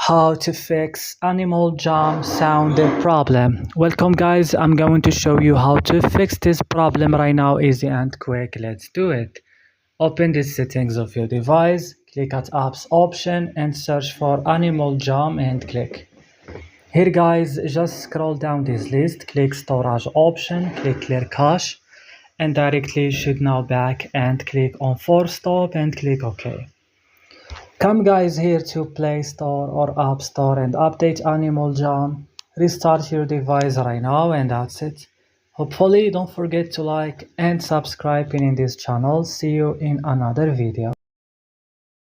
How to fix animal jam sound problem. Welcome guys, I'm going to show you how to fix this problem right now, easy and quick. Let's do it. Open the settings of your device, click at apps option and search for animal jam and click. Here guys, just scroll down this list, click storage option, click clear cache and directly should now back and click on force stop and click OK. Come guys here to Play Store or App Store and update Animal Jam. Restart your device right now and that's it. Hopefully don't forget to like and subscribe in this channel. See you in another video.